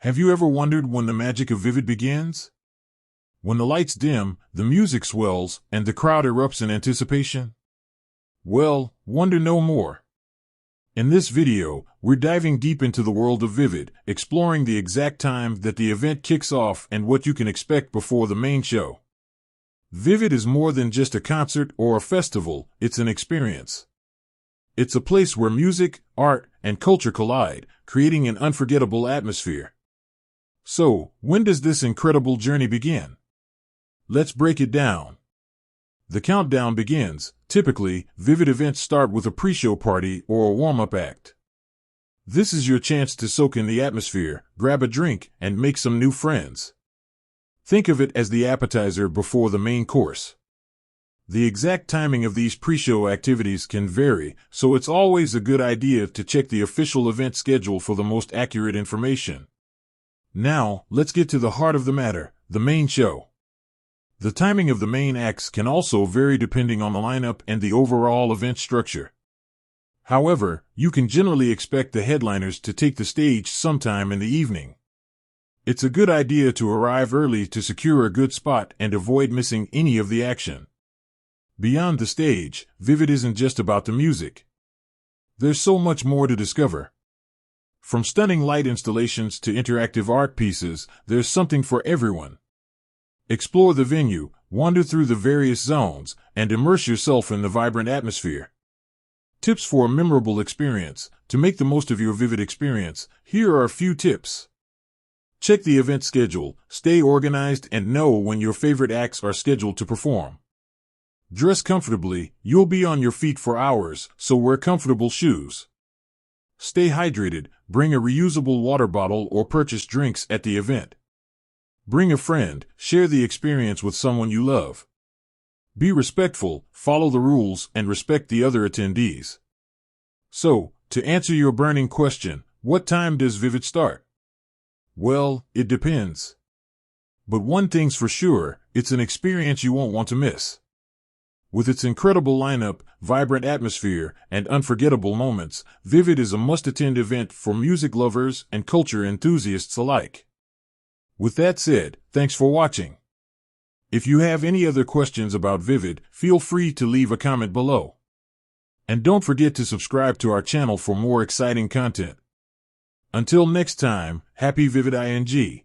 Have you ever wondered when the magic of Vivid begins? When the lights dim, the music swells, and the crowd erupts in anticipation? Well, wonder no more. In this video, we're diving deep into the world of Vivid, exploring the exact time that the event kicks off and what you can expect before the main show. Vivid is more than just a concert or a festival, it's an experience. It's a place where music, art, and culture collide, creating an unforgettable atmosphere. So, when does this incredible journey begin? Let's break it down. The countdown begins. Typically, Vivid events start with a pre-show party or a warm-up act. This is your chance to soak in the atmosphere, grab a drink, and make some new friends. Think of it as the appetizer before the main course. The exact timing of these pre-show activities can vary, so it's always a good idea to check the official event schedule for the most accurate information. Now, let's get to the heart of the matter, the main show. The timing of the main acts can also vary depending on the lineup and the overall event structure. However, you can generally expect the headliners to take the stage sometime in the evening. It's a good idea to arrive early to secure a good spot and avoid missing any of the action. Beyond the stage, Vivid isn't just about the music. There's so much more to discover. From stunning light installations to interactive art pieces, there's something for everyone. Explore the venue, wander through the various zones, and immerse yourself in the vibrant atmosphere. Tips for a memorable experience. To make the most of your Vivid experience, here are a few tips. Check the event schedule, stay organized, and know when your favorite acts are scheduled to perform. Dress comfortably. You'll be on your feet for hours, so wear comfortable shoes. Stay hydrated. Bring a reusable water bottle or purchase drinks at the event. Bring a friend. Share the experience with someone you love. Be respectful, follow the rules, and respect the other attendees. So, to answer your burning question, what time does Vivid start? Well, it depends. But one thing's for sure, it's an experience you won't want to miss. With its incredible lineup, vibrant atmosphere, and unforgettable moments, Vivid is a must-attend event for music lovers and culture enthusiasts alike. With that said, thanks for watching. If you have any other questions about Vivid, feel free to leave a comment below. And don't forget to subscribe to our channel for more exciting content. Until next time, happy Vivid ing!